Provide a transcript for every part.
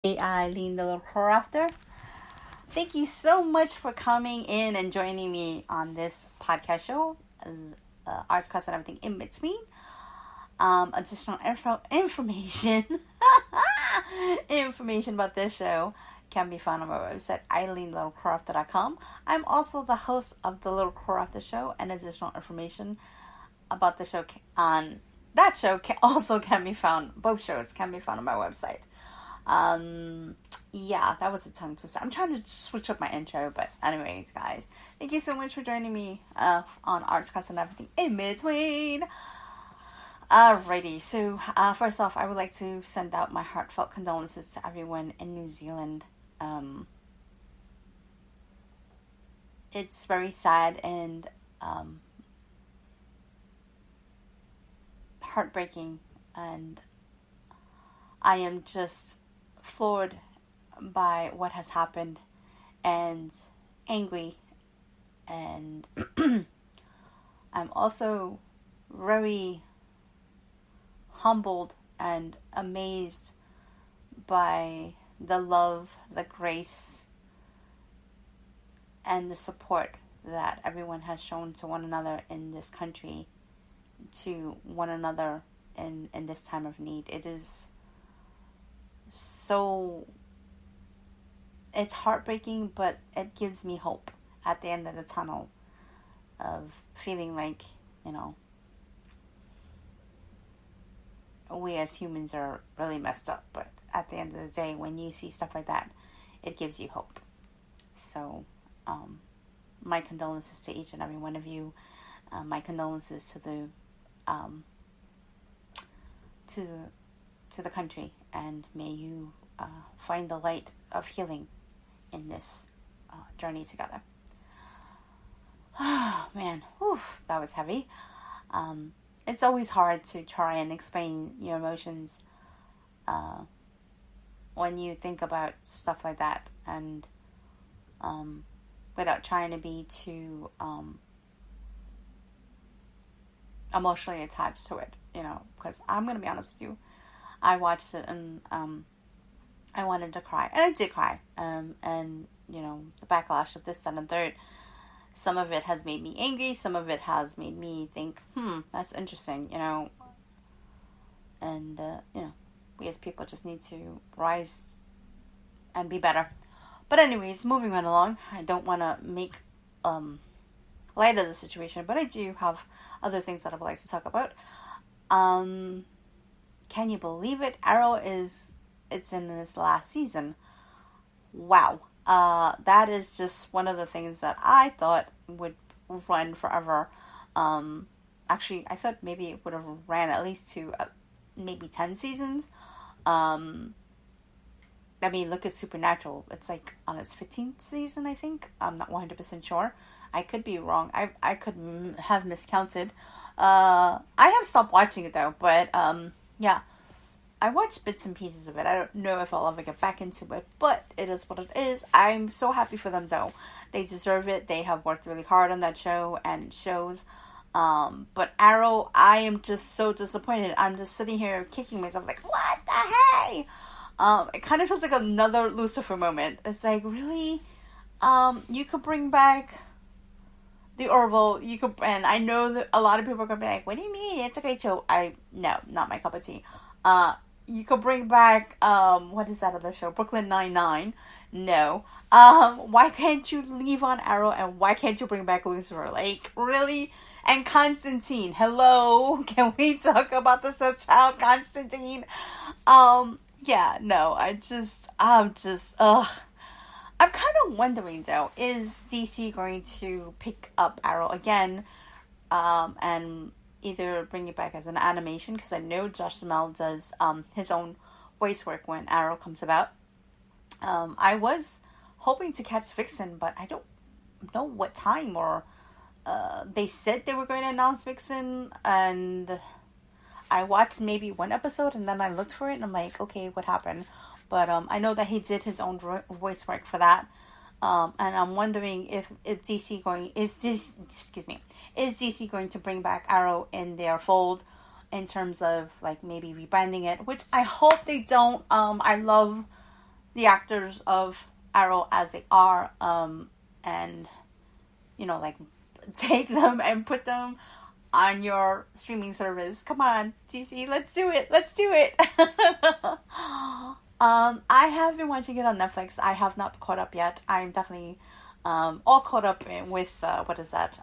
Eileen the Little Crafter. Thank you so much for coming in and joining me on this podcast show, Arts, Crafts, and Everything in Between. Additional information information about this show can be found on my website, eileenlittlecrafter.com. I'm also the host of the Little Crafter Show, and additional information about the show on that show can be found. Both shows can be found on my website. Yeah, that was a tongue twister. I'm trying to switch up my intro, but anyways, guys, thank you so much for joining me on Arts, Crafts, and Everything in Between. Alrighty, so first off, I would like to send out my heartfelt condolences to everyone in New Zealand. It's very sad and heartbreaking, and I am just floored by what has happened and angry, and I'm also very humbled and amazed by the love, the grace, and the support that everyone has shown to one another in this country, to one another in this time of need. It is so, it's heartbreaking, but it gives me hope at the end of the tunnel of feeling like, we as humans are really messed up, but at the end of the day, when you see stuff like that, it gives you hope. So, my condolences to each and every one of you. My condolences to the country, and may you find the light of healing in this journey together. Oh, man, whew, that was heavy. It's always hard to try and explain your emotions when you think about stuff like that, and without trying to be too emotionally attached to it, because I'm going to be honest with you, I watched it and I wanted to cry, and I did cry, and the backlash of this, that, and third, some of it has made me angry, some of it has made me think, that's interesting, and we as people just need to rise and be better. But anyways, moving right along, I don't want to make light of the situation, but I do have other things that I would like to talk about. Can you believe it? Arrow it's in this last season. Wow. That is just one of the things that I thought would run forever. Actually, I thought maybe it would have ran at least to maybe 10 seasons. I mean, look at Supernatural. It's like on its 15th season, I think. I'm not 100% sure. I could be wrong. I could have miscounted. I have stopped watching it though, but yeah. I watched bits and pieces of it. I don't know if I'll ever get back into it, but it is what it is. I'm so happy for them though. They deserve it. They have worked really hard on that show, and it shows. But Arrow, I am just so disappointed. I'm just sitting here kicking myself like, what the hey? It kind of feels like another Lucifer moment. It's like, really? You could bring back the Orville. You could, and I know that a lot of people are going to be like, what do you mean? It's a great show. No, not my cup of tea. You could bring back, what is that other show? Brooklyn Nine-Nine. No. Why can't you leave on Arrow, and why can't you bring back Lucifer? Like, really? And Constantine. Hello? Can we talk about the stepchild Constantine? Yeah, no, I'm just, I'm kind of wondering, though, is DC going to pick up Arrow again, and either bring it back as an animation, because I know Josh Duhamel does his own voice work when Arrow comes about. I was hoping to catch Vixen, but I don't know what time, or they said they were going to announce Vixen, and I watched maybe one episode, and then I looked for it, and I'm like, okay, what happened? But I know that he did his own voice work for that. And I'm wondering if DC is DC going to bring back Arrow in their fold in terms of like maybe rebranding it, which I hope they don't. I love the actors of Arrow as they are, and like take them and put them on your streaming service. Come on, DC, let's do it. Let's do it. I have been watching it on Netflix. I have not caught up yet. I'm definitely all caught up with what is that?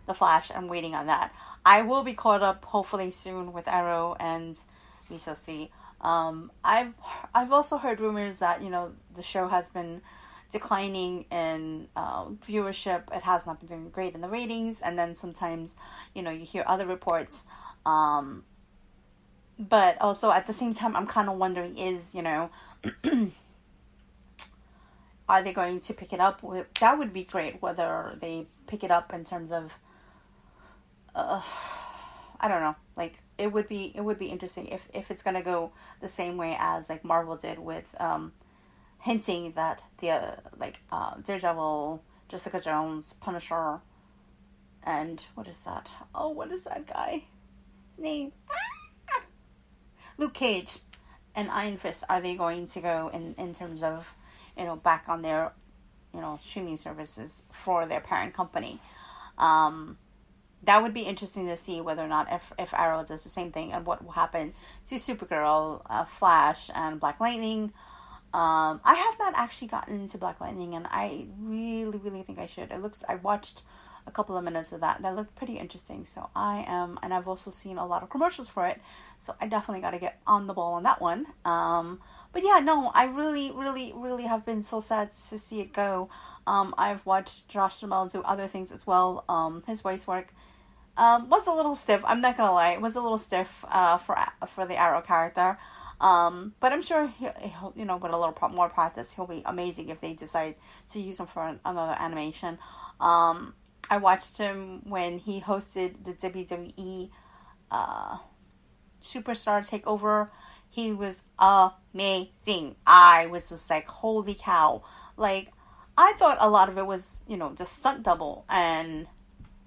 The Flash. I'm waiting on that. I will be caught up hopefully soon with Arrow, and we shall see. I've also heard rumors that the show has been declining in viewership. It has not been doing great in the ratings, and then sometimes you hear other reports. But also at the same time, I'm kind of wondering is are they going to pick it up? That would be great. Whether they pick it up in terms of I don't know. Like it would be interesting if it's gonna go the same way as like Marvel did with hinting that the Daredevil, Jessica Jones, Punisher, and what is that? Oh, what is that guy? His name? Luke Cage and Iron Fist. Are they going to go in terms of back on their streaming services for their parent company? That would be interesting to see whether or not if Arrow does the same thing and what will happen to Supergirl, Flash, and Black Lightning. I have not actually gotten into Black Lightning, and I really, really think I should. I watched a couple of minutes of that. That looked pretty interesting. So and I've also seen a lot of commercials for it. So I definitely got to get on the ball on that one. But yeah, no, I really, really, really have been so sad to see it go. I've watched Josh Duhamel do other things as well. His voice work was a little stiff. I'm not gonna lie, it was a little stiff for the Arrow character. But I'm sure he'll with a little more practice, he'll be amazing if they decide to use him for another animation. I watched him when he hosted the WWE Superstar Takeover. He was amazing. I was just like, holy cow. Like, I thought a lot of it was, just stunt double. And,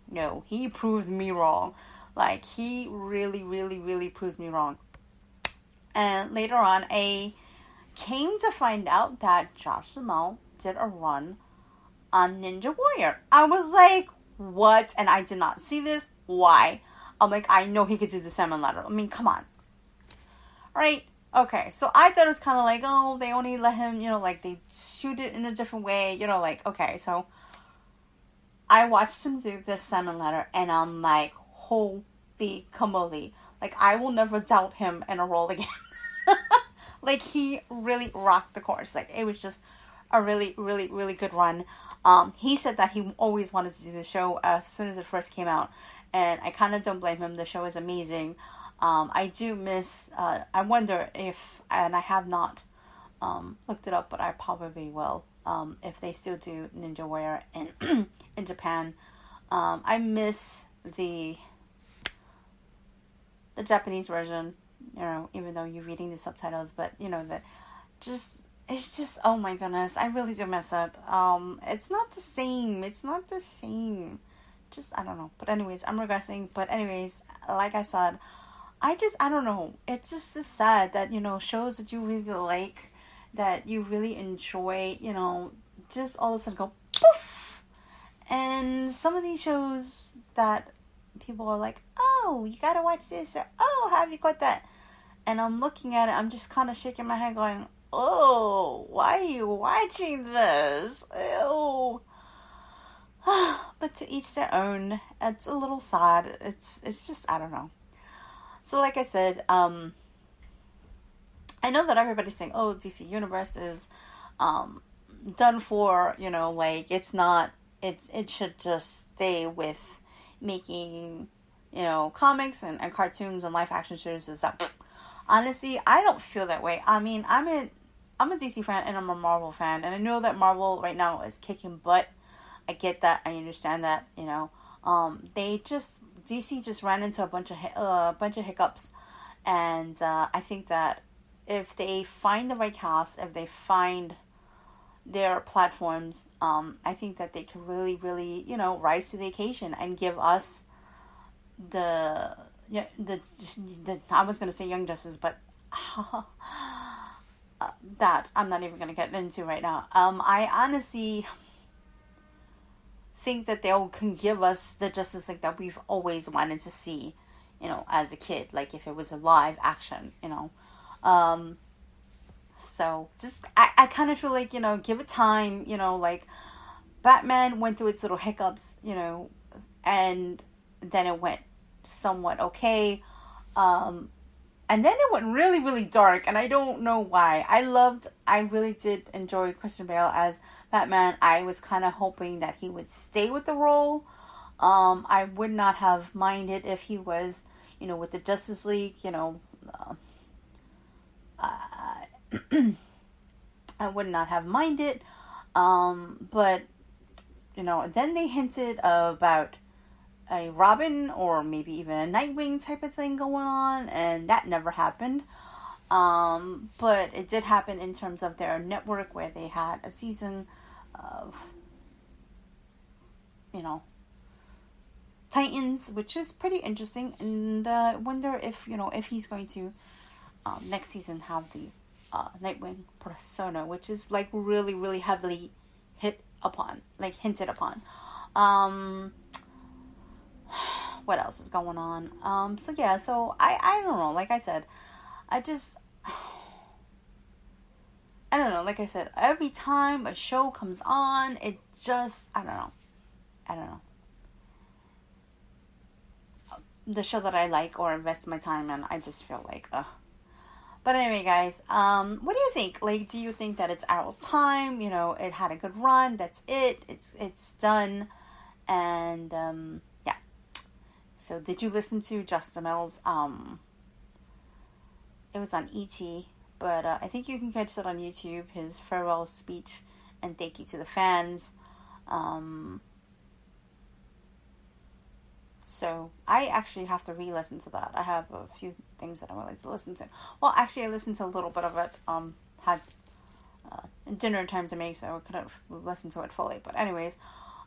no, he proved me wrong. Like, he really, really, really proved me wrong. And later on, I came to find out that Josh Duhamel did a run on Ninja Warrior. I was like, what? And I did not see this. Why? I'm like, I know he could do the salmon ladder. I mean, come on. Right? Okay. So I thought it was kind of like, oh, they only let him, they shoot it in a different way. Okay. So I watched him do this salmon ladder, and I'm like, holy camoli. Like, I will never doubt him in a role again. Like, he really rocked the course. Like, it was just a really, really, really good run. He said that he always wanted to do the show as soon as it first came out. And I kind of don't blame him. The show is amazing. I do miss... I wonder if... And I have not looked it up, but I probably will. If they still do Ninja Warrior in Japan. I miss the Japanese version, even though you're reading the subtitles, but it's just, oh my goodness, I really do miss it. It's not the same. Just, I don't know. But anyways, I'm regressing. But anyways, like I said, I don't know. It's just so sad that, shows that you really like, that you really enjoy, just all of a sudden go poof. And some of these shows that people are like, oh, you gotta watch this, or oh, have you caught that? And I'm looking at it, I'm just kind of shaking my head going, oh, why are you watching this? Ew. But to each their own. It's a little sad. It's just, I don't know. So like I said, I know that everybody's saying, oh, DC Universe is done for, it's not, it should just stay with making, comics and cartoons and live action shows. Is that, honestly, I don't feel that way. I mean, I'm a DC fan and I'm a Marvel fan, and I know that Marvel right now is kicking butt. I get that. I understand that. DC just ran into a bunch of hiccups, and I think that if they find the right cast, if they find their platforms, I think that they can really, really, rise to the occasion and give us the I was gonna say Young Justice, but that I'm not even going to get into right now. I honestly think that they can give us the Justice League that we've always wanted to see, as a kid, like if it was a live action, so just, I kind of feel like, give it time, like Batman went through its little hiccups, and then it went somewhat okay. And then it went really, really dark, and I don't know why. I really did enjoy Christian Bale as Batman. I was kind of hoping that he would stay with the role. I would not have minded if he was, with the Justice League, I would not have minded. But, then they hinted about a Robin or maybe even a Nightwing type of thing going on, and that never happened. But it did happen in terms of their network, where they had a season of, Titans, which is pretty interesting. And I wonder if, if he's going to next season have the Nightwing persona, which is like really, really heavily hinted upon. What else is going on? So I don't know. Like I said, I don't know. Like I said, every time a show comes on, it just, I don't know. The show that I like or invest my time in, I just feel like, ugh. But anyway, guys, what do you think? Like, do you think that it's Arrow's time? It had a good run. That's it. It's done. And, yeah. So, did you listen to Justin Mills? It was on ET, but I think you can catch that on YouTube, his farewell speech and thank you to the fans. So I actually have to re-listen to that. I have a few things that I would like to listen to. Well, actually, I listened to a little bit of it. Had dinner time to make, so I could have listened to it fully. But anyways,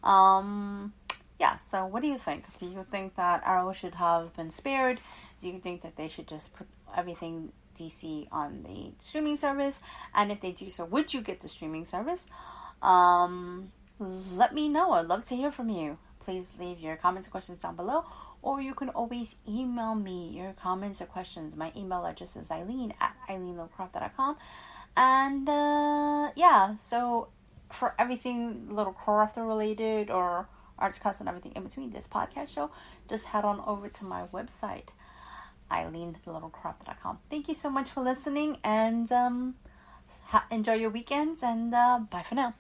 yeah. So what do you think? Do you think that Arrow should have been spared? Do you think that they should just put everything DC on the streaming service? And if they do so, would you get the streaming service? Let me know. I'd love to hear from you. Please leave your comments or questions down below, or you can always email me your comments or questions. My email address is eileen@eileenlittlecraft.com. And yeah, so for everything Little Crafter related or arts class and everything in between this podcast show, just head on over to my website, eileenlittlecraft.com. Thank you so much for listening, and enjoy your weekends, and bye for now.